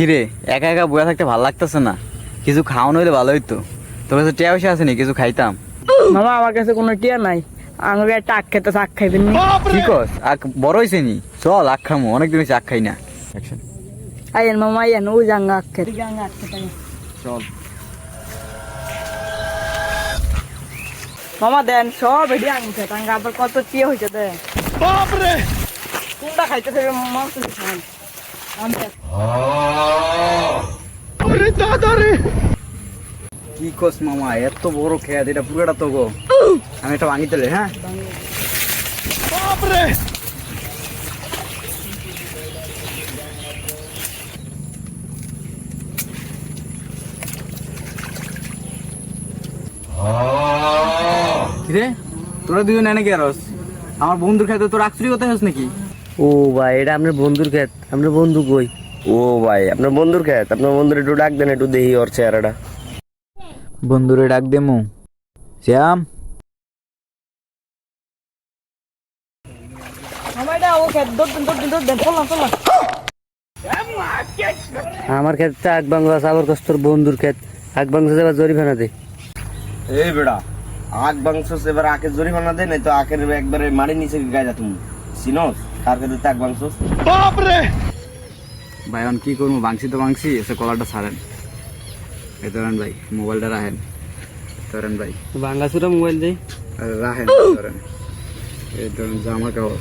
কিরে একা একা বসে থাকতে ভালো লাগতেছে না, কিছু খাওয়ানো হইলে ভালো হইতো। তোর কাছে টিয়া পয়সা আছে নি, কিছু খাইতাম। মামা আমার কাছে কোনো টিয়া নাই, আমাকে একটা আখ খেতে আখ খাইবেন নি? কি কস, আখ বড় হয়েছে নি? চল আখ খামো, অনেকদিন হয়েছে আখ খাই না। আইয়েন মামা আইয়েন, ওই জাঙ্গা আখ খেতে। চল। মামা দেন সব এটি আনছে, তাঙ্গা আবার কত টিয়া হয়েছে দেন। বাপরে কোনটা খাইতে থাকবে মাংস খান। কি কস মামা, এত বড় খেয়াত, এটা পুরোটা তো গো। আমি একটা ভাঙি তেলে, হ্যাঁ। বাপরে কিরে তোরা দুজন এনে কে আরস? আমার বন্ধুর খাইতে তোর আখ চুরি করতে হস নাকি? ও ভাই, এটা আপনার বন্ধুর ক্ষেত, আপনার বন্ধু কই? ও ভাই, আপনার বন্ধুর ক্ষেত, আপনার বন্ধুর একটু ডাক দেন, একটু দেখি ওর চেহারাটা। বন্ধুরে ডাক দেমু। শ্যাম, মামা এটা ও খেত দৌড় দেন চললাম। আমার ক্ষেত্রে আগ বাংলা আছে, আবার কষ্ট বন্ধুর ক্ষেত আগ বাংলা যাবার জরিমানা দে। এই বেড়া, আগ বাংশ এবার আখের জরিমানা দে, নাই তো আখের একবারে মাটির নিচে গায়ে যা। তুমি চিনোস কার ক্ষেত্রে আগ বাংশ? ভাই এখন কি করবো, ভাঙছি তো ভাঙছি, এসে কলারটা ছাড়েন। এই ধরেন ভাই, মোবাইলটা রাখেন। ধরেন ভাই, বাংলা সুরা মোবাইল দেই। রাখেন। ধরেন, এই ধরেন জামা কাপড়,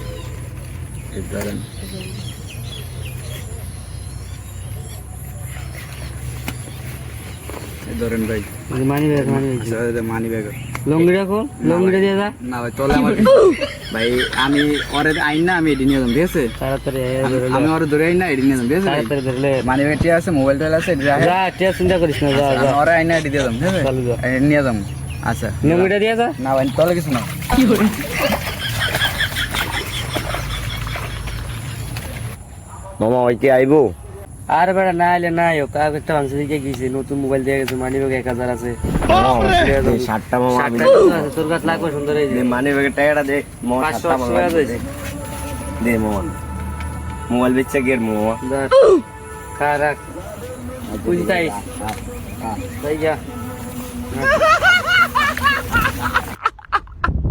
এই ধরেন। এই ধরেন ভাই, মানি ব্যাগ মানি ব্যাগ। লঙ্গি রাখো, লঙ্গিটা দিয়ে যা না ভাই, তলে আমার ভাই, আমি ওরে আইন না, আমি এটি নিয়ে যাবো, ঠিক আছে? তাড়াতাড়ি। আমি ওরে ধরে আইন না, এটি নিয়ে যাবো, ঠিক আছে? তাড়াতাড়ি ধরলে মানি ব্যাগটি আছে, মোবাইল টোবাইল আছে, এটি রাখেন। যা, টিয়া চিন্তা করিস না, যা যা। ওরে আইন না, এটি দিয়ে যাবো, ঠিক আছে? চালু যা। এটি নিয়ে যাবো। আচ্ছা, লঙ্গিটা দিয়ে যা। না ভাই, তলে কিছু না। কি করে মামা ওই কে আইবো? আর বেড়া না আইলে নাই, ও কাক একটা ভাঙছে দিকে গেছে, নতুন মোবাইল দিয়ে গেছে, মানি ব্যাগ 1000 আছে। ষাটটা মামা আমি আছে, তোর কাছে লাগবে সুন্দর। এই যে মানি ব্যাগের টাকাটা দে, 500 আছে। দে মামা, মোবাইল বেচছে গের মামা। ধর, খা রাখ। বুঝি তাই, তাই যা।